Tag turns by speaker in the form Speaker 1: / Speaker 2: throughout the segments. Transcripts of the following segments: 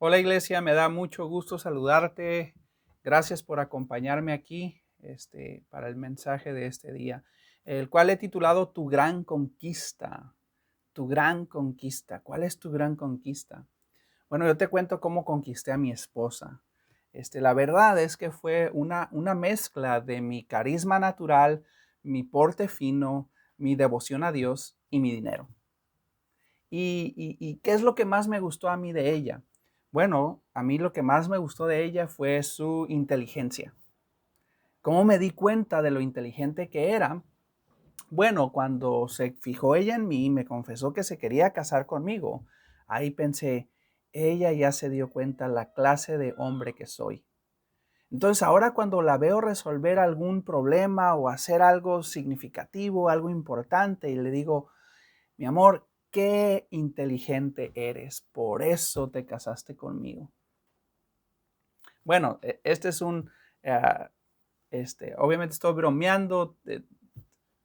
Speaker 1: Hola iglesia, me da mucho gusto saludarte. Gracias por acompañarme aquí para el mensaje de este día, el cual he titulado Tu gran conquista. Tu gran conquista. ¿Cuál es tu gran conquista? Bueno, yo te cuento cómo conquisté a mi esposa. La verdad es que fue una mezcla de mi carisma natural, mi porte fino, mi devoción a Dios y mi dinero. ¿Y qué es lo que más me gustó a mí de ella? Bueno, a mí lo que más me gustó de ella fue su inteligencia. ¿Cómo me di cuenta de lo inteligente que era? Bueno, cuando se fijó ella en mí y me confesó que se quería casar conmigo, ahí pensé, ella ya se dio cuenta la clase de hombre que soy. Entonces ahora cuando la veo resolver algún problema o hacer algo significativo, algo importante, y le digo, mi amor, qué inteligente eres, por eso te casaste conmigo. Bueno, este es ah, obviamente estoy bromeando,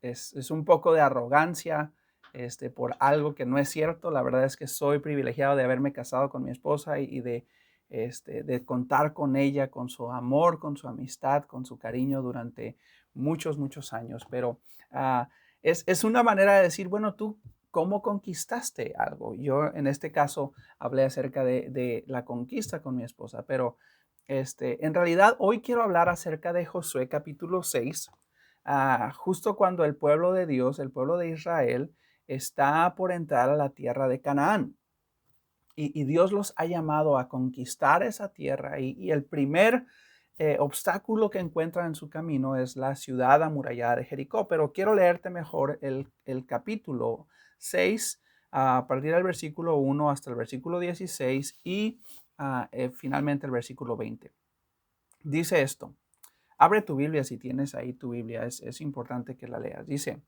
Speaker 1: es un poco de arrogancia, por algo que no es cierto. La verdad es que soy privilegiado de haberme casado con mi esposa y de contar con ella, con su amor, con su amistad, con su cariño durante muchos, muchos años. Pero es una manera de decir, bueno, tú, ¿cómo conquistaste algo? Yo en este caso hablé acerca de la conquista con mi esposa, pero en realidad hoy quiero hablar acerca de Josué capítulo 6, justo cuando el pueblo de Dios, el pueblo de Israel, está por entrar a la tierra de Canaán. Y Dios los ha llamado a conquistar esa tierra. Y el primer obstáculo que encuentran en su camino es la ciudad amurallada de Jericó. Pero quiero leerte mejor el capítulo 6, a partir del versículo 1 hasta el versículo 16 y finalmente el versículo 20. Dice esto. Abre tu Biblia si tienes ahí tu Biblia, es importante que la leas. Dice,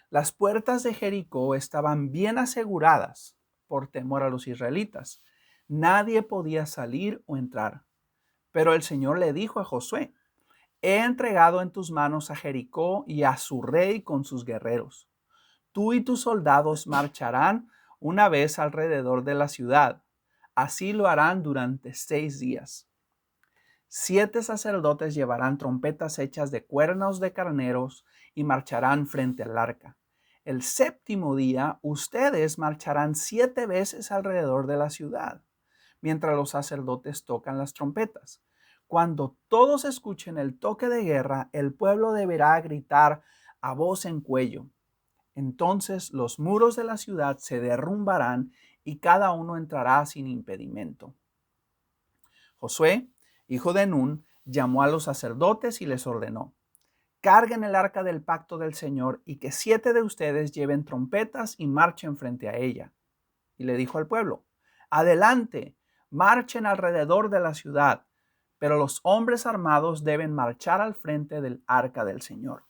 Speaker 1: las puertas de Jericó estaban bien aseguradas por temor a los israelitas. Nadie podía salir o entrar. Pero el Señor le dijo a Josué, he entregado en tus manos a Jericó y a su rey con sus guerreros. Tú y tus soldados marcharán una vez alrededor de la ciudad. Así lo harán durante 6 días. 7 sacerdotes llevarán trompetas hechas de cuernos de carneros y marcharán frente al arca. El séptimo día ustedes marcharán 7 veces alrededor de la ciudad, mientras los sacerdotes tocan las trompetas. Cuando todos escuchen el toque de guerra, el pueblo deberá gritar a voz en cuello. Entonces los muros de la ciudad se derrumbarán y cada uno entrará sin impedimento. Josué, hijo de Nun, llamó a los sacerdotes y les ordenó, carguen el arca del pacto del Señor y que 7 de ustedes lleven trompetas y marchen frente a ella. Y le dijo al pueblo, adelante, marchen alrededor de la ciudad, pero los hombres armados deben marchar al frente del arca del Señor.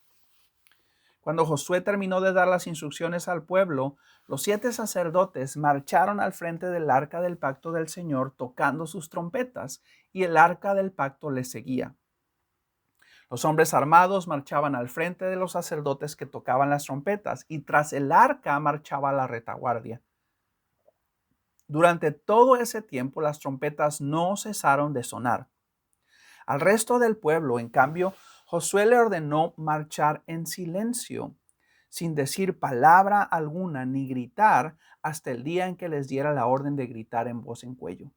Speaker 1: Cuando Josué terminó de dar las instrucciones al pueblo, los 7 sacerdotes marcharon al frente del arca del pacto del Señor tocando sus trompetas, y el arca del pacto les seguía. Los hombres armados marchaban al frente de los sacerdotes que tocaban las trompetas, y tras el arca marchaba la retaguardia. Durante todo ese tiempo las trompetas no cesaron de sonar. Al resto del pueblo, en cambio, Josué le ordenó marchar en silencio, sin decir palabra alguna ni gritar hasta el día en que les diera la orden de gritar a voz en cuello.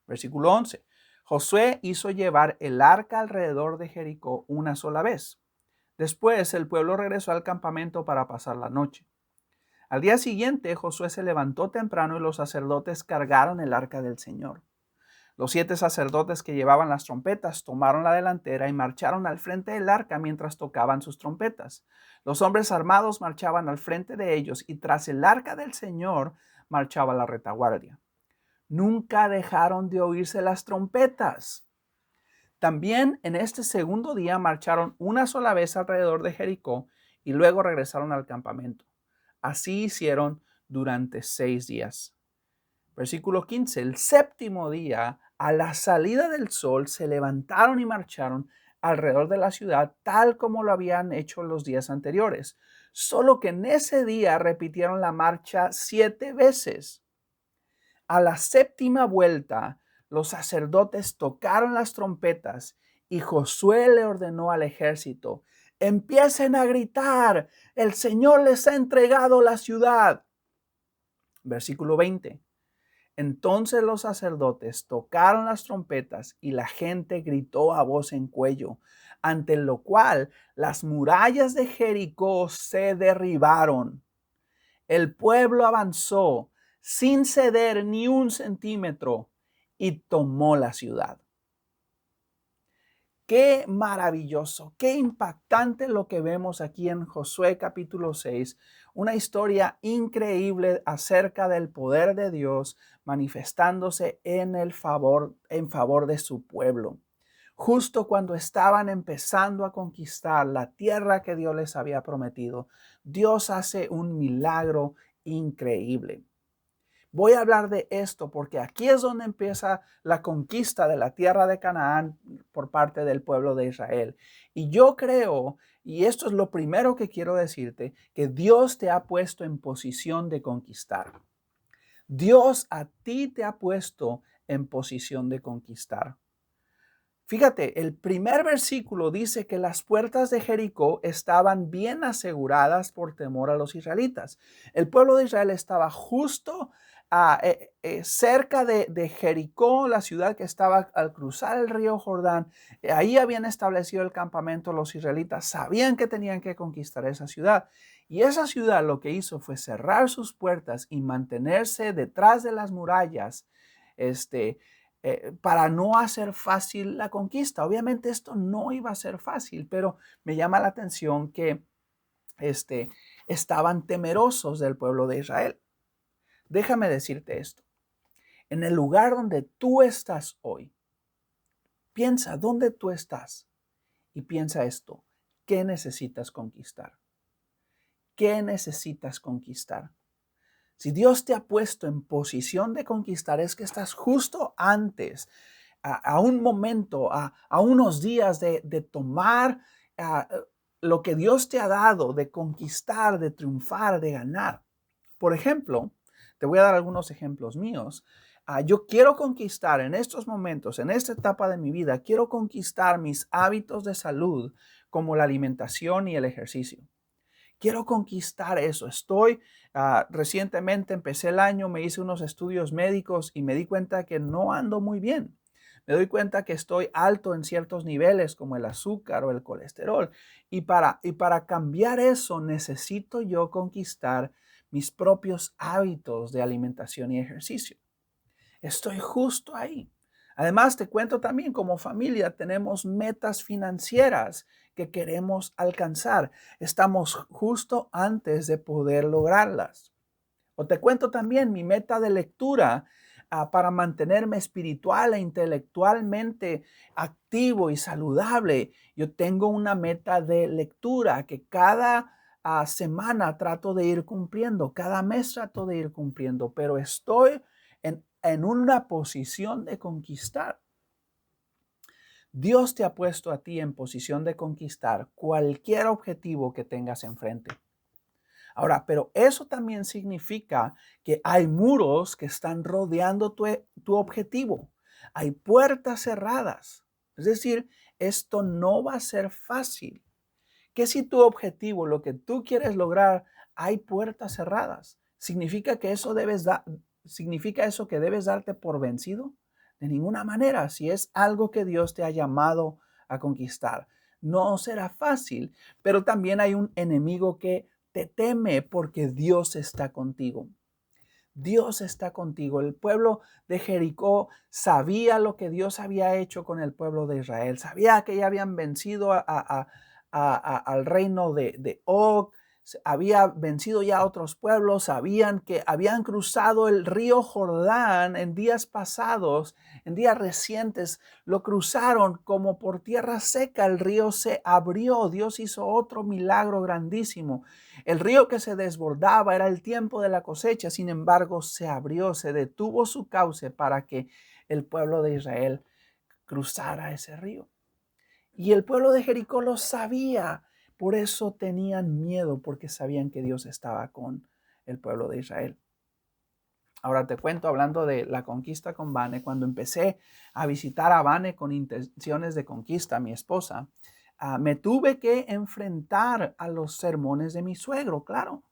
Speaker 1: Versículo 11. Josué hizo llevar el arca alrededor de Jericó una sola vez. Después el pueblo regresó al campamento para pasar la noche. Al día siguiente Josué se levantó temprano y los sacerdotes cargaron el arca del Señor. Los 7 sacerdotes que llevaban las trompetas tomaron la delantera y marcharon al frente del arca mientras tocaban sus trompetas. Los hombres armados marchaban al frente de ellos y tras el arca del Señor marchaba la retaguardia. Nunca dejaron de oírse las trompetas. También en este segundo día marcharon una sola vez alrededor de Jericó y luego regresaron al campamento. Así hicieron durante 6 días. Versículo 15. El séptimo día, a la salida del sol, se levantaron y marcharon alrededor de la ciudad, tal como lo habían hecho los días anteriores. Solo que en ese día repitieron la marcha 7 veces. A la séptima vuelta, los sacerdotes tocaron las trompetas y Josué le ordenó al ejército: empiecen a gritar, el Señor les ha entregado la ciudad. Versículo 20. Entonces los sacerdotes tocaron las trompetas y la gente gritó a voz en cuello, ante lo cual las murallas de Jericó se derribaron. El pueblo avanzó sin ceder ni un centímetro y tomó la ciudad. Qué maravilloso, qué impactante lo que vemos aquí en Josué capítulo 6. Una historia increíble acerca del poder de Dios manifestándose en favor de su pueblo. Justo cuando estaban empezando a conquistar la tierra que Dios les había prometido, Dios hace un milagro increíble. Voy a hablar de esto porque aquí es donde empieza la conquista de la tierra de Canaán por parte del pueblo de Israel. Y yo creo, y esto es lo primero que quiero decirte, que Dios te ha puesto en posición de conquistar. Dios a ti te ha puesto en posición de conquistar. Fíjate, el primer versículo dice que las puertas de Jericó estaban bien aseguradas por temor a los israelitas. El pueblo de Israel estaba justo cerca de Jericó, la ciudad que estaba al cruzar el río Jordán. Ahí habían establecido el campamento los israelitas. Sabían que tenían que conquistar esa ciudad. Y esa ciudad lo que hizo fue cerrar sus puertas y mantenerse detrás de las murallas, para no hacer fácil la conquista. Obviamente esto no iba a ser fácil, pero me llama la atención que estaban temerosos del pueblo de Israel. Déjame decirte esto. En el lugar donde tú estás hoy, piensa dónde tú estás y piensa esto. ¿Qué necesitas conquistar? ¿Qué necesitas conquistar? Si Dios te ha puesto en posición de conquistar, es que estás justo antes, a un momento, a unos días de tomar lo que Dios te ha dado, de conquistar, de triunfar, de ganar. Por ejemplo, te voy a dar algunos ejemplos míos. Yo quiero conquistar en estos momentos, en esta etapa de mi vida, quiero conquistar mis hábitos de salud como la alimentación y el ejercicio. Quiero conquistar eso. Recientemente empecé el año, me hice unos estudios médicos y me di cuenta que no ando muy bien. Me doy cuenta que estoy alto en ciertos niveles como el azúcar o el colesterol. Y para cambiar eso necesito yo conquistar mis propios hábitos de alimentación y ejercicio. Estoy justo ahí. Además, te cuento también, como familia tenemos metas financieras que queremos alcanzar. Estamos justo antes de poder lograrlas. O te cuento también mi meta de lectura para mantenerme espiritual e intelectualmente activo y saludable. Yo tengo una meta de lectura que cada semana trato de ir cumpliendo, cada mes trato de ir cumpliendo, pero estoy en una posición de conquistar. Dios te ha puesto a ti en posición de conquistar cualquier objetivo que tengas enfrente. Ahora, pero eso también significa que hay muros que están rodeando tu objetivo. Hay puertas cerradas. Es decir, esto no va a ser fácil. Que si tu objetivo, lo que tú quieres lograr, hay puertas cerradas, ¿significa que significa eso que debes darte por vencido? De ninguna manera. Si es algo que Dios te ha llamado a conquistar, no será fácil, pero también hay un enemigo que te teme porque Dios está contigo. Dios está contigo. El pueblo de Jericó sabía lo que Dios había hecho con el pueblo de Israel. Sabía que ya habían vencido al reino de Og. Había vencido ya a otros pueblos. Sabían que habían cruzado el río Jordán en días pasados, en días recientes. Lo cruzaron como por tierra seca. El río se abrió. Dios hizo otro milagro grandísimo. El río que se desbordaba era el tiempo de la cosecha, sin embargo se abrió, se detuvo su cauce para que el pueblo de Israel cruzara ese río. Y el pueblo de Jericó lo sabía, por eso tenían miedo, porque sabían que Dios estaba con el pueblo de Israel. Ahora te cuento, hablando de la conquista con Vane, cuando empecé a visitar a Vane con intenciones de conquista, mi esposa, me tuve que enfrentar a los sermones de mi suegro, claro.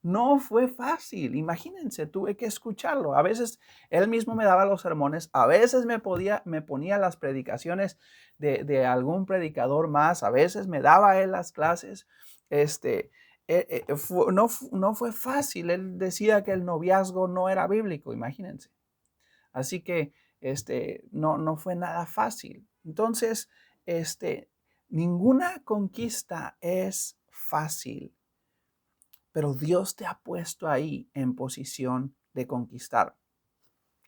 Speaker 1: No fue fácil, imagínense, tuve que escucharlo. A veces él mismo me daba los sermones, a veces me ponía las predicaciones de algún predicador más, a veces me daba él las clases. No fue fácil, él decía que el noviazgo no era bíblico, imagínense. Así que no fue nada fácil. Entonces, ninguna conquista es fácil, pero Dios te ha puesto ahí en posición de conquistar.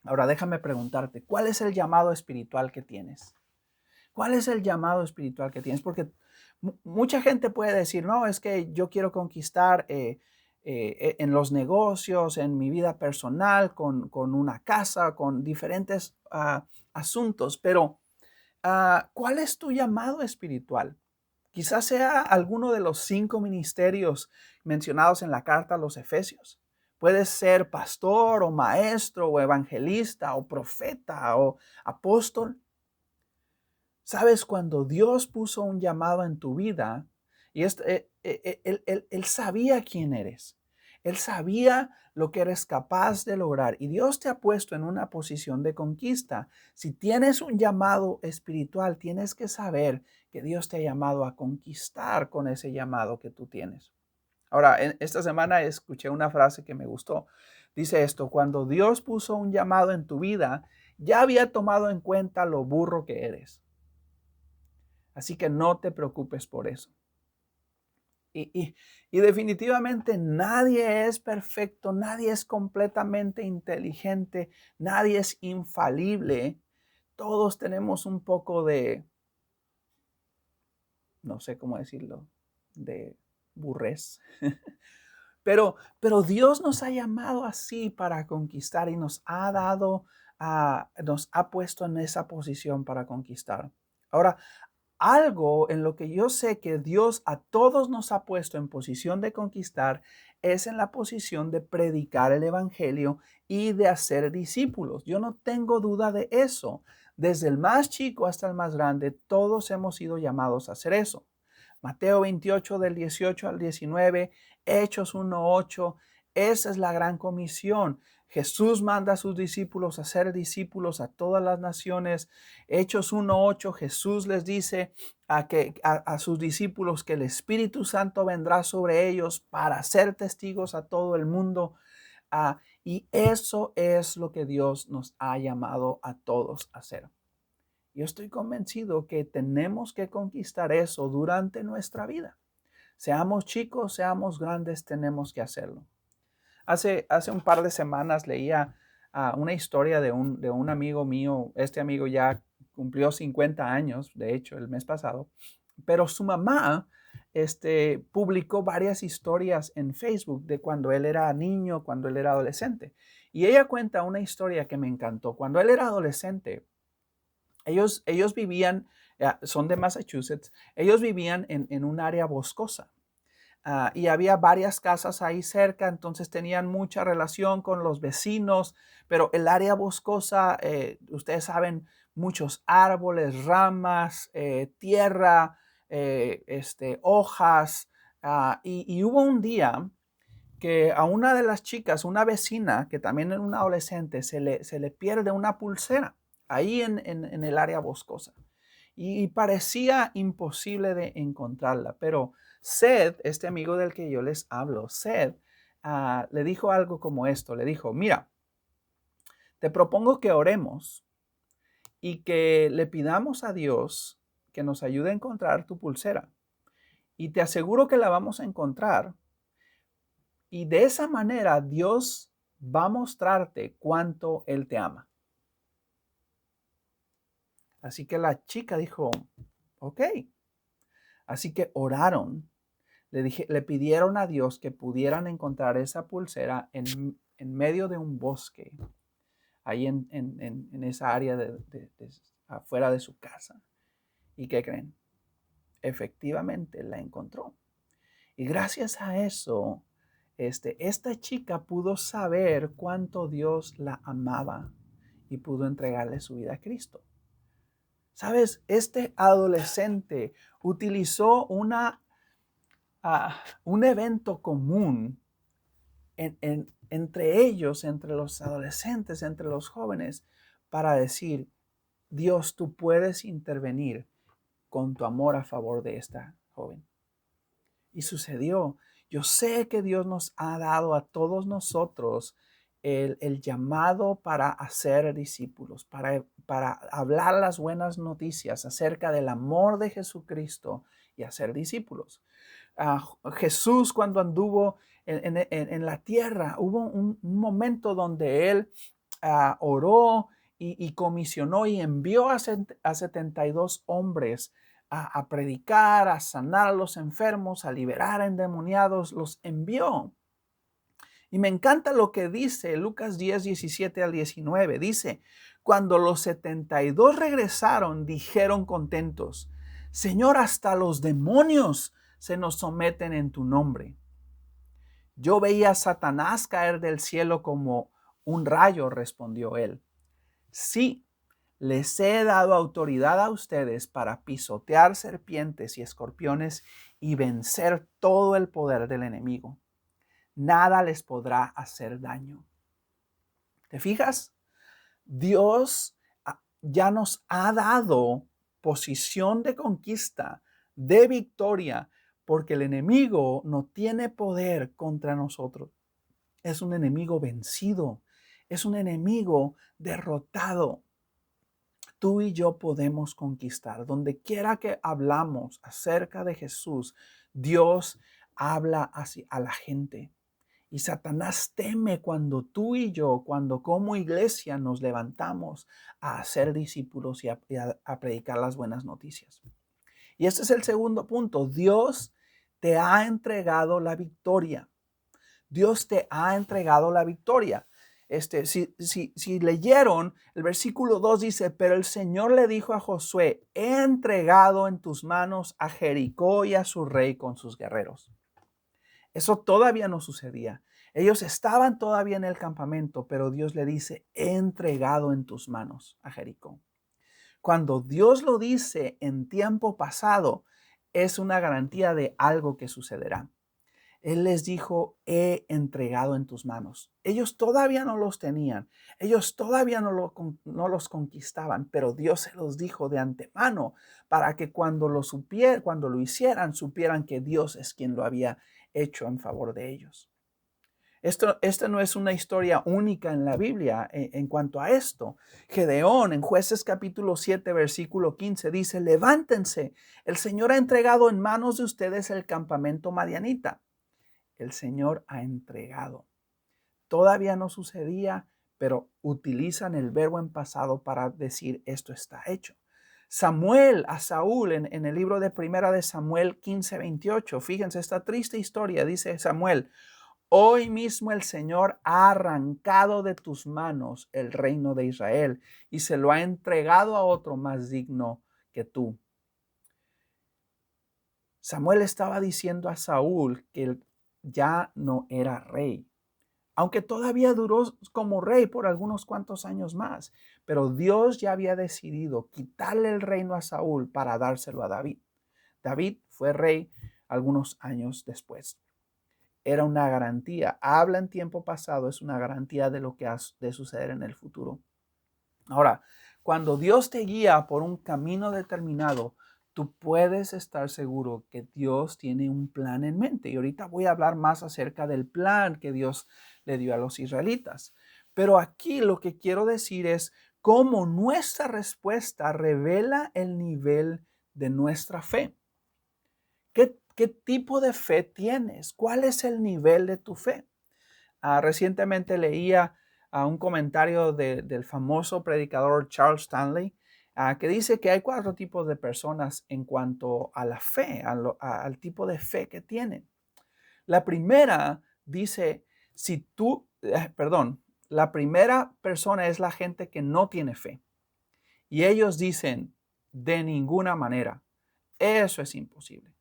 Speaker 1: Ahora déjame preguntarte, ¿cuál es el llamado espiritual que tienes? ¿Cuál es el llamado espiritual que tienes? Porque mucha gente puede decir, no, es que yo quiero conquistar en los negocios, en mi vida personal, con una casa, con diferentes asuntos, pero ¿cuál es tu llamado espiritual? Quizás sea alguno de los 5 ministerios mencionados en la carta a los Efesios. Puedes ser pastor o maestro o evangelista o profeta o apóstol. Sabes, cuando Dios puso un llamado en tu vida, y él sabía quién eres. Él sabía lo que eres capaz de lograr. Y Dios te ha puesto en una posición de conquista. Si tienes un llamado espiritual, tienes que saber que Dios te ha llamado a conquistar con ese llamado que tú tienes. Ahora, esta semana escuché una frase que me gustó. Dice esto: cuando Dios puso un llamado en tu vida, ya había tomado en cuenta lo burro que eres. Así que no te preocupes por eso. Y definitivamente nadie es perfecto, nadie es completamente inteligente, nadie es infalible. Todos tenemos un poco de, no sé cómo decirlo, de burrez. Pero Dios nos ha llamado así para conquistar y nos ha dado, nos ha puesto en esa posición para conquistar. Ahora, algo en lo que yo sé que Dios a todos nos ha puesto en posición de conquistar es en la posición de predicar el evangelio y de hacer discípulos. Yo no tengo duda de eso. Desde el más chico hasta el más grande, todos hemos sido llamados a hacer eso. Mateo 28 del 18 al 19, Hechos 1:8, esa es la gran comisión. Jesús manda a sus discípulos a ser discípulos a todas las naciones. Hechos 1:8, Jesús les dice a sus discípulos que el Espíritu Santo vendrá sobre ellos para ser testigos a todo el mundo. Y eso es lo que Dios nos ha llamado a todos a hacer. Yo estoy convencido que tenemos que conquistar eso durante nuestra vida. Seamos chicos, seamos grandes, tenemos que hacerlo. Hace un par de semanas leía una historia de un amigo mío. Este amigo ya cumplió 50 años, de hecho, el mes pasado. Pero su mamá publicó varias historias en Facebook de cuando él era niño, cuando él era adolescente. Y ella cuenta una historia que me encantó. Cuando él era adolescente, ellos vivían, son de Massachusetts, ellos vivían en un área boscosa. Y había varias casas ahí cerca, entonces tenían mucha relación con los vecinos, pero el área boscosa, ustedes saben, muchos árboles, ramas, tierra, hojas. Y hubo un día que a una de las chicas, una vecina, que también era una adolescente, se le pierde una pulsera ahí en el área boscosa. Y parecía imposible de encontrarla, pero Seth, este amigo del que yo les hablo, Seth, le dijo algo como esto. Le dijo: mira, te propongo que oremos y que le pidamos a Dios que nos ayude a encontrar tu pulsera. Y te aseguro que la vamos a encontrar. Y de esa manera Dios va a mostrarte cuánto Él te ama. Así que la chica dijo: ok. Así que oraron. Le pidieron a Dios que pudieran encontrar esa pulsera en medio de un bosque, ahí en esa área afuera de su casa. ¿Y qué creen? Efectivamente la encontró. Y gracias a eso, esta chica pudo saber cuánto Dios la amaba y pudo entregarle su vida a Cristo. ¿Sabes? Este adolescente utilizó un evento común entre ellos, entre los adolescentes, entre los jóvenes, para decir, Dios, tú puedes intervenir con tu amor a favor de esta joven. Y sucedió. Yo sé que Dios nos ha dado a todos nosotros el llamado para hacer discípulos, para hablar las buenas noticias acerca del amor de Jesucristo y hacer discípulos. Jesús, cuando anduvo en la tierra, hubo un momento donde él oró y comisionó y envió a 72 hombres a predicar, a sanar a los enfermos, a liberar a endemoniados, los envió. Y me encanta lo que dice Lucas 10, 17 al 19. Dice, cuando los 72 regresaron, dijeron contentos, Señor, hasta los demonios se nos someten en tu nombre. Yo veía a Satanás caer del cielo como un rayo, respondió él. Sí, les he dado autoridad a ustedes para pisotear serpientes y escorpiones y vencer todo el poder del enemigo. Nada les podrá hacer daño. ¿Te fijas? Dios ya nos ha dado posición de conquista, de victoria, porque el enemigo no tiene poder contra nosotros. Es un enemigo vencido, es un enemigo derrotado. Tú y yo podemos conquistar. Donde quiera que hablamos acerca de Jesús, Dios habla así a la gente. Y Satanás teme cuando tú y yo, cuando como iglesia nos levantamos a ser discípulos y a predicar las buenas noticias. Y este es el segundo punto. Dios te ha entregado la victoria. Dios te ha entregado la victoria. Si leyeron, el versículo 2 dice, pero el Señor le dijo a Josué, he entregado en tus manos a Jericó y a su rey con sus guerreros. Eso todavía no sucedía. Ellos estaban todavía en el campamento, pero Dios le dice, he entregado en tus manos a Jericó. Cuando Dios lo dice en tiempo pasado, es una garantía de algo que sucederá. Él les dijo, he entregado en tus manos. Ellos todavía no los tenían. Ellos todavía no los conquistaban, pero Dios se los dijo de antemano para que cuando lo hicieran, supieran que Dios es quien lo había hecho en favor de ellos. Esta no es una historia única en la Biblia en cuanto a esto. Gedeón en Jueces capítulo 7 versículo 15 dice, levántense, el Señor ha entregado en manos de ustedes el campamento madianita. El Señor ha entregado. Todavía no sucedía, pero utilizan el verbo en pasado para decir esto está hecho. Samuel a Saúl en el libro de Primera de Samuel 15, 28. Fíjense esta triste historia. Dice Samuel, hoy mismo el Señor ha arrancado de tus manos el reino de Israel y se lo ha entregado a otro más digno que tú. Samuel estaba diciendo a Saúl que ya no era rey, aunque todavía duró como rey por algunos cuantos años más, pero Dios ya había decidido quitarle el reino a Saúl para dárselo a David. David fue rey algunos años después. Era una garantía. Habla en tiempo pasado, es una garantía de lo que ha de suceder en el futuro. Ahora, cuando Dios te guía por un camino determinado, tú puedes estar seguro que Dios tiene un plan en mente. Y ahorita voy a hablar más acerca del plan que Dios le dio a los israelitas. Pero aquí lo que quiero decir es cómo nuestra respuesta revela el nivel de nuestra fe. ¿Qué tipo de fe tienes? ¿Cuál es el nivel de tu fe? Recientemente leía un comentario del famoso predicador Charles Stanley, que dice que hay 4 tipos de personas en cuanto a la fe, al tipo de fe que tienen. La primera dice, la primera persona es la gente que no tiene fe. Y ellos dicen, de ninguna manera, eso es imposible.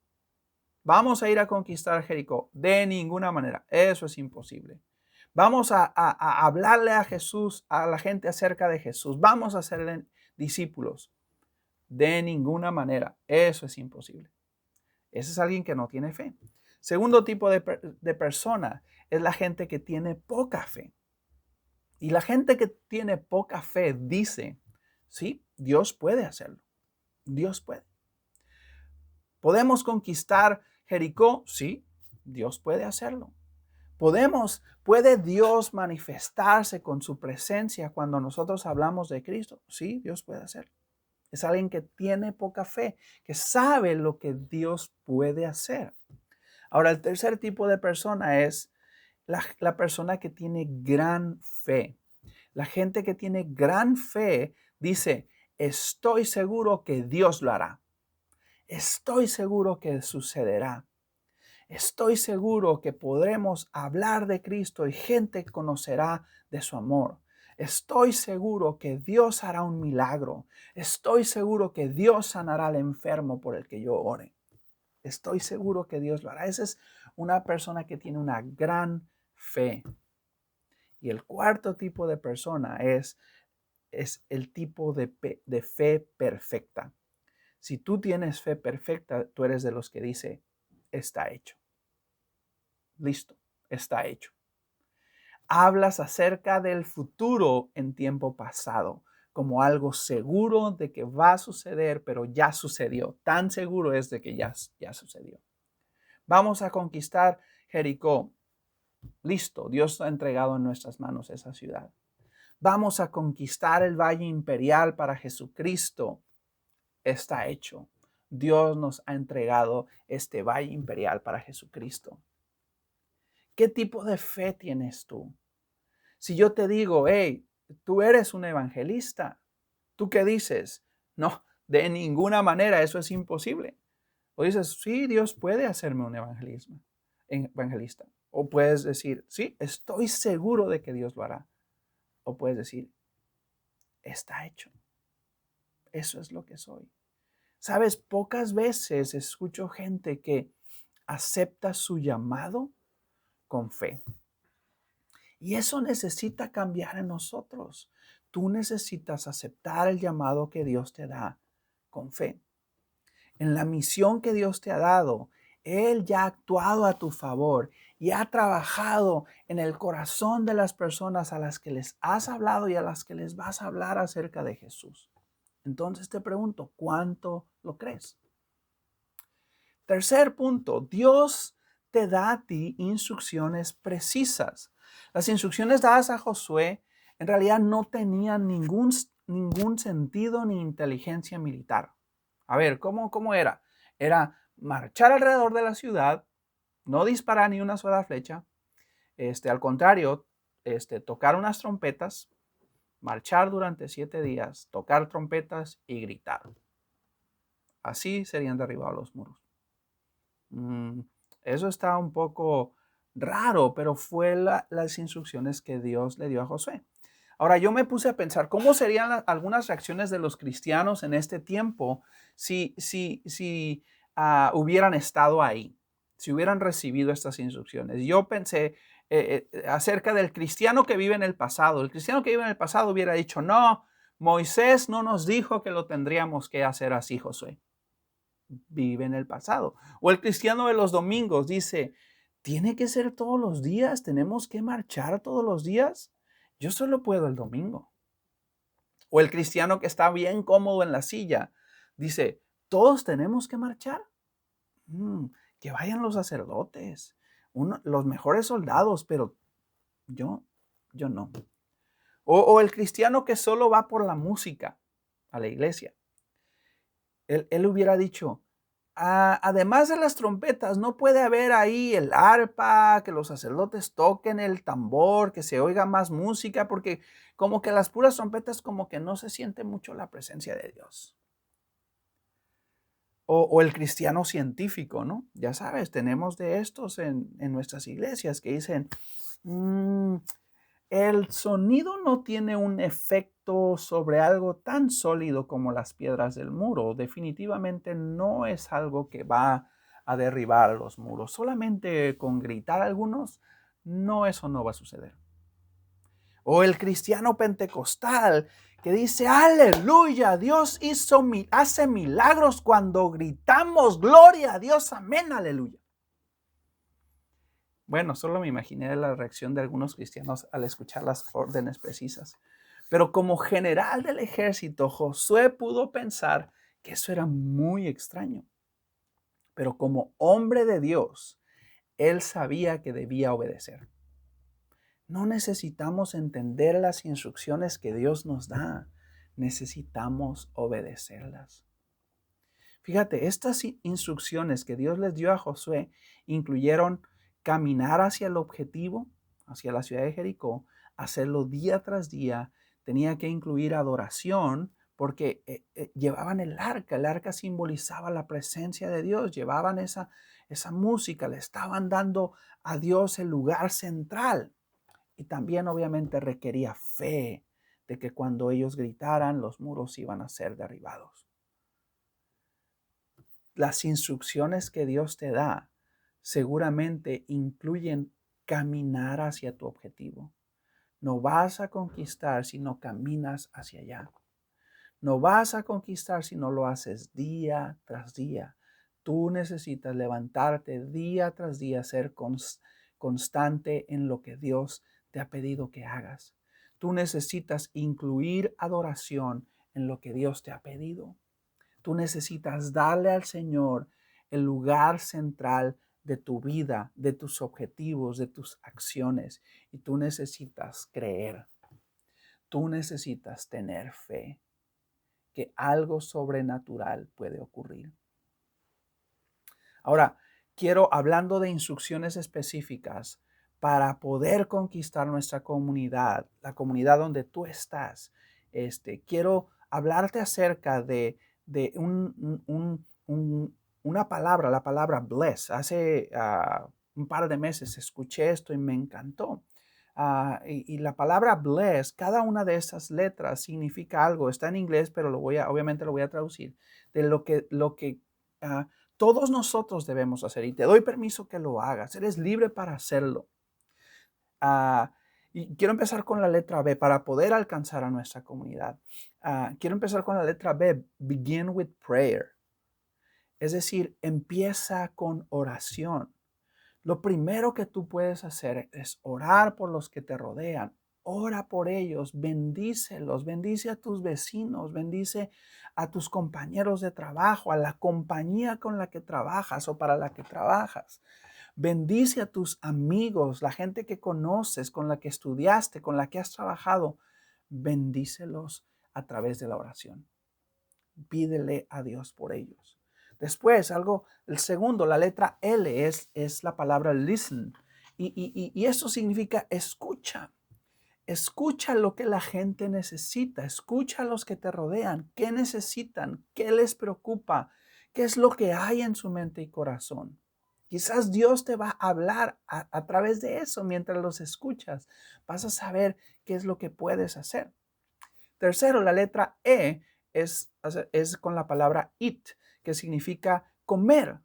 Speaker 1: vamos a ir a conquistar Jericó. De ninguna manera, eso es imposible. Vamos a hablarle a Jesús, a la gente acerca de Jesús. Vamos a hacerle discípulos. De ninguna manera, eso es imposible. Ese es alguien que no tiene fe. Segundo tipo de persona es la gente que tiene poca fe. Y la gente que tiene poca fe dice, sí, Dios puede hacerlo. Dios puede. ¿Podemos conquistar Jericó? Sí, Dios puede hacerlo. ¿Puede Dios manifestarse con su presencia cuando nosotros hablamos de Cristo? Sí, Dios puede hacerlo. Es alguien que tiene poca fe, que sabe lo que Dios puede hacer. Ahora, el tercer tipo de persona es la persona que tiene gran fe. La gente que tiene gran fe dice, estoy seguro que Dios lo hará. Estoy seguro que sucederá. Estoy seguro que podremos hablar de Cristo y gente conocerá de su amor. Estoy seguro que Dios hará un milagro. Estoy seguro que Dios sanará al enfermo por el que yo ore. Estoy seguro que Dios lo hará. Esa es una persona que tiene una gran fe. Y el cuarto tipo de persona es el tipo de fe perfecta. Si tú tienes fe perfecta, tú eres de los que dice, está hecho. Listo, está hecho. Hablas acerca del futuro en tiempo pasado, como algo seguro de que va a suceder, pero ya sucedió. Tan seguro es de que ya sucedió. Vamos a conquistar Jericó. Listo, Dios ha entregado en nuestras manos esa ciudad. Vamos a conquistar el Valle Imperial para Jesucristo. Está hecho. Dios nos ha entregado este Valle Imperial para Jesucristo. ¿Qué tipo de fe tienes tú? Si yo te digo, hey, tú eres un evangelista, ¿tú qué dices? No, de ninguna manera, eso es imposible. O dices, sí, Dios puede hacerme un evangelista. O puedes decir, sí, estoy seguro de que Dios lo hará. O puedes decir, está hecho. Eso es lo que soy. Sabes, pocas veces escucho gente que acepta su llamado con fe. Y eso necesita cambiar en nosotros. Tú necesitas aceptar el llamado que Dios te da con fe. En la misión que Dios te ha dado, Él ya ha actuado a tu favor y ha trabajado en el corazón de las personas a las que les has hablado y a las que les vas a hablar acerca de Jesús. Entonces te pregunto, ¿cuánto lo crees? Tercer punto, Dios te da a ti instrucciones precisas. Las instrucciones dadas a Josué en realidad no tenían ningún sentido ni inteligencia militar. A ver, ¿cómo era? Era marchar alrededor de la ciudad, no disparar ni una sola flecha. Al contrario, tocar unas trompetas, marchar durante 7 días, tocar trompetas y gritar. Así serían derribados los muros. Eso está un poco raro, pero fue las instrucciones que Dios le dio a Josué. Ahora yo me puse a pensar cómo serían algunas reacciones de los cristianos en este tiempo si hubieran estado ahí, si hubieran recibido estas instrucciones. Yo pensé acerca del cristiano que vive en el pasado. El cristiano que vive en el pasado hubiera dicho, no, Moisés no nos dijo que lo tendríamos que hacer así, Josué. Vive en el pasado. O el cristiano de los domingos dice, ¿tiene que ser todos los días? ¿Tenemos que marchar todos los días? Yo solo puedo el domingo. O el cristiano que está bien cómodo en la silla dice, ¿todos tenemos que marchar? Que vayan los sacerdotes, los mejores soldados, pero yo no. O el cristiano que solo va por la música a la iglesia. Él hubiera dicho, además de las trompetas, no puede haber ahí el arpa, que los sacerdotes toquen el tambor, que se oiga más música, porque como que las puras trompetas como que no se siente mucho la presencia de Dios. O el cristiano científico, ¿no? Ya sabes, tenemos de estos en nuestras iglesias que dicen, el sonido no tiene un efecto sobre algo tan sólido como las piedras del muro. Definitivamente no es algo que va a derribar los muros. Solamente con gritar a algunos, no, eso no va a suceder. O el cristiano pentecostal que dice, aleluya, Dios hace milagros cuando gritamos, gloria a Dios, amén, aleluya. Bueno, solo me imaginé la reacción de algunos cristianos al escuchar las órdenes precisas. Pero como general del ejército, Josué pudo pensar que eso era muy extraño. Pero como hombre de Dios, él sabía que debía obedecer. No necesitamos entender las instrucciones que Dios nos da. Necesitamos obedecerlas. Fíjate, estas instrucciones que Dios les dio a Josué incluyeron caminar hacia el objetivo, hacia la ciudad de Jericó, hacerlo día tras día. Tenía que incluir adoración porque llevaban el arca. El arca simbolizaba la presencia de Dios. Llevaban esa música, le estaban dando a Dios el lugar central. Y también obviamente requería fe de que cuando ellos gritaran, los muros iban a ser derribados. Las instrucciones que Dios te da seguramente incluyen caminar hacia tu objetivo. No vas a conquistar si no caminas hacia allá. No vas a conquistar si no lo haces día tras día. Tú necesitas levantarte día tras día, ser constante en lo que Dios te ha pedido que hagas. Tú necesitas incluir adoración en lo que Dios te ha pedido. Tú necesitas darle al Señor el lugar central de tu vida, de tus objetivos, de tus acciones. Y tú necesitas creer. Tú necesitas tener fe que algo sobrenatural puede ocurrir. Ahora, hablando de instrucciones específicas para poder conquistar nuestra comunidad, la comunidad donde tú estás, quiero hablarte acerca de una palabra, la palabra bless. Hace un par de meses escuché esto y me encantó. Y la palabra bless, cada una de esas letras significa algo. Está en inglés, pero obviamente lo voy a traducir. De lo que todos nosotros debemos hacer. Y te doy permiso que lo hagas. Eres libre para hacerlo. Y quiero empezar con la letra B para poder alcanzar a nuestra comunidad. Quiero empezar con la letra B. Begin with prayer. Es decir, empieza con oración. Lo primero que tú puedes hacer es orar por los que te rodean. Ora por ellos, bendícelos, bendice a tus vecinos, bendice a tus compañeros de trabajo, a la compañía con la que trabajas o para la que trabajas. Bendice a tus amigos, la gente que conoces, con la que estudiaste, con la que has trabajado. Bendícelos a través de la oración. Pídele a Dios por ellos. Después, el segundo, la letra L es la palabra listen. Y eso significa escucha. Escucha lo que la gente necesita. Escucha a los que te rodean. ¿Qué necesitan? ¿Qué les preocupa? ¿Qué es lo que hay en su mente y corazón? Quizás Dios te va a hablar a través de eso mientras los escuchas. Vas a saber qué es lo que puedes hacer. Tercero, la letra E es con la palabra eat, que significa comer.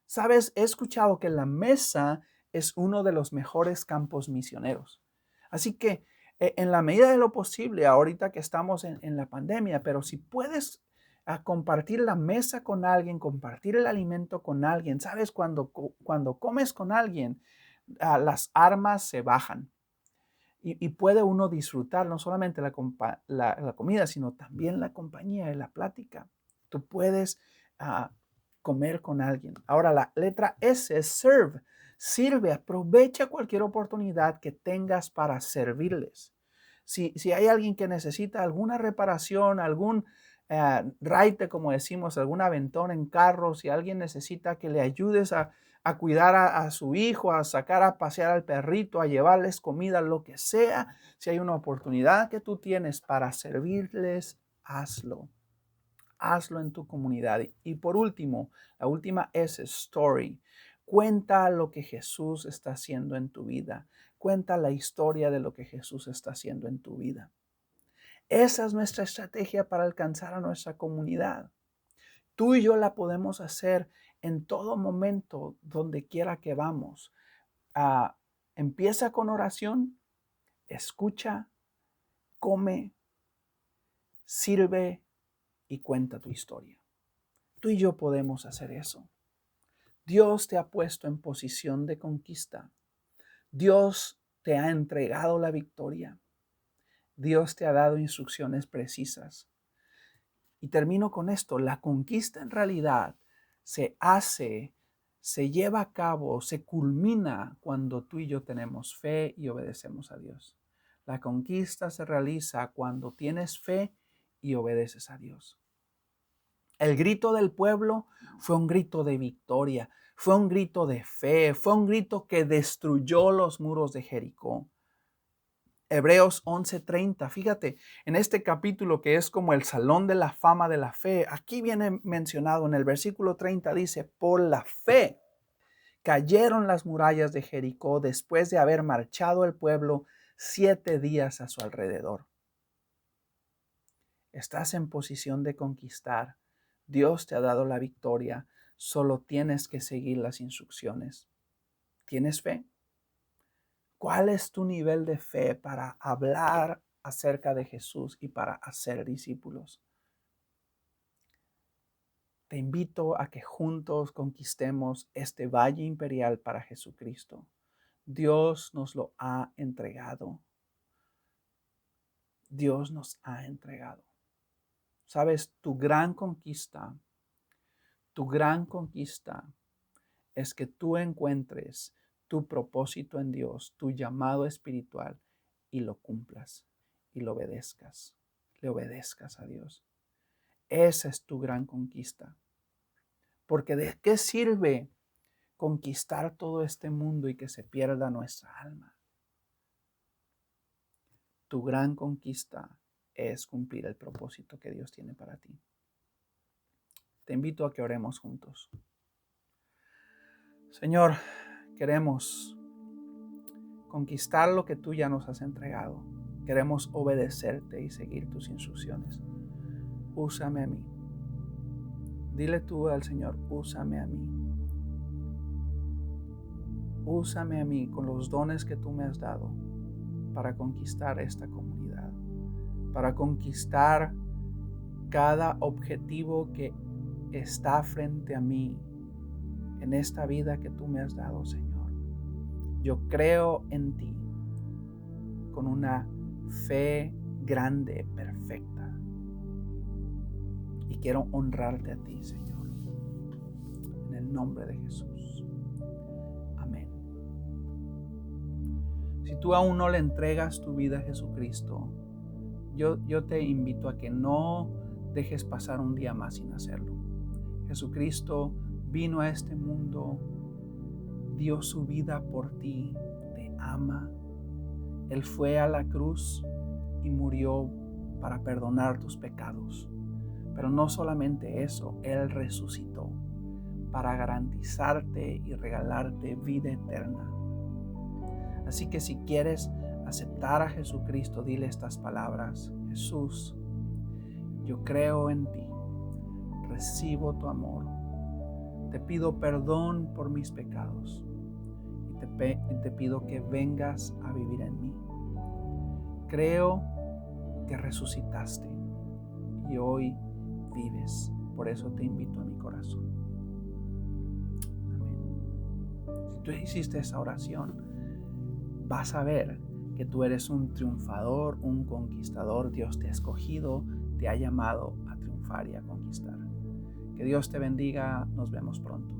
Speaker 1: Sabes, he escuchado que la mesa es uno de los mejores campos misioneros. Así que en la medida de lo posible, ahorita que estamos en la pandemia, pero si puedes compartir la mesa con alguien, compartir el alimento con alguien, sabes, cuando comes con alguien, las armas se bajan. Y puede uno disfrutar no solamente la comida, sino también la compañía y la plática. Tú puedes comer con alguien. Ahora, la letra S es serve. Sirve, aprovecha cualquier oportunidad que tengas para servirles. Si hay alguien que necesita alguna reparación, algún raite, como decimos, algún aventón en carro, si alguien necesita que le ayudes a cuidar a su hijo, a sacar a pasear al perrito, a llevarles comida, lo que sea. Si hay una oportunidad que tú tienes para servirles, hazlo. Hazlo en tu comunidad. Y por último, la última es story. Cuenta lo que Jesús está haciendo en tu vida. Cuenta la historia de lo que Jesús está haciendo en tu vida. Esa es nuestra estrategia para alcanzar a nuestra comunidad. Tú y yo la podemos hacer En todo momento, donde quiera que vamos, empieza con oración, escucha, come, sirve y cuenta tu historia. Tú y yo podemos hacer eso. Dios te ha puesto en posición de conquista. Dios te ha entregado la victoria. Dios te ha dado instrucciones precisas. Y termino con esto. La conquista en realidad se lleva a cabo, se culmina cuando tú y yo tenemos fe y obedecemos a Dios. La conquista se realiza cuando tienes fe y obedeces a Dios. El grito del pueblo fue un grito de victoria, fue un grito de fe, fue un grito que destruyó los muros de Jericó. Hebreos 11:30, fíjate, en este capítulo que es como el salón de la fama de la fe, aquí viene mencionado en el versículo 30, dice, por la fe cayeron las murallas de Jericó después de haber marchado el pueblo 7 días a su alrededor. Estás en posición de conquistar. Dios te ha dado la victoria. Solo tienes que seguir las instrucciones. ¿Tienes fe? ¿Cuál es tu nivel de fe para hablar acerca de Jesús y para hacer discípulos? Te invito a que juntos conquistemos este valle imperial para Jesucristo. Dios nos lo ha entregado. Dios nos ha entregado. ¿Sabes? Tu gran conquista es que tú encuentres tu propósito en Dios, tu llamado espiritual, y lo cumplas y lo obedezcas. Le obedezcas a Dios. Esa es tu gran conquista. Porque ¿de qué sirve conquistar todo este mundo y que se pierda nuestra alma? Tu gran conquista es cumplir el propósito que Dios tiene para ti. Te invito a que oremos juntos. Señor, queremos conquistar lo que tú ya nos has entregado. Queremos obedecerte y seguir tus instrucciones. Úsame a mí. Dile tú al Señor, úsame a mí. Úsame a mí con los dones que tú me has dado para conquistar esta comunidad, para conquistar cada objetivo que está frente a mí en esta vida que tú me has dado, Señor. Yo creo en ti con una fe grande, perfecta. Y quiero honrarte a ti, Señor. En el nombre de Jesús. Amén. Si tú aún no le entregas tu vida a Jesucristo, yo te invito a que no dejes pasar un día más sin hacerlo. Jesucristo vino a este mundo, dio su vida por ti, te ama. Él fue a la cruz y murió para perdonar tus pecados. Pero no solamente eso, Él resucitó para garantizarte y regalarte vida eterna. Así que si quieres aceptar a Jesucristo, dile estas palabras: Jesús, yo creo en ti, recibo tu amor, te pido perdón por mis pecados y te pido que vengas a vivir en mí. Creo que resucitaste y hoy vives, por eso te invito a mi corazón. Amén. Si tú hiciste esa oración, vas a ver que tú eres un triunfador, un conquistador. Dios te ha escogido, te ha llamado a triunfar y a conquistar. Que Dios te bendiga. Nos vemos pronto.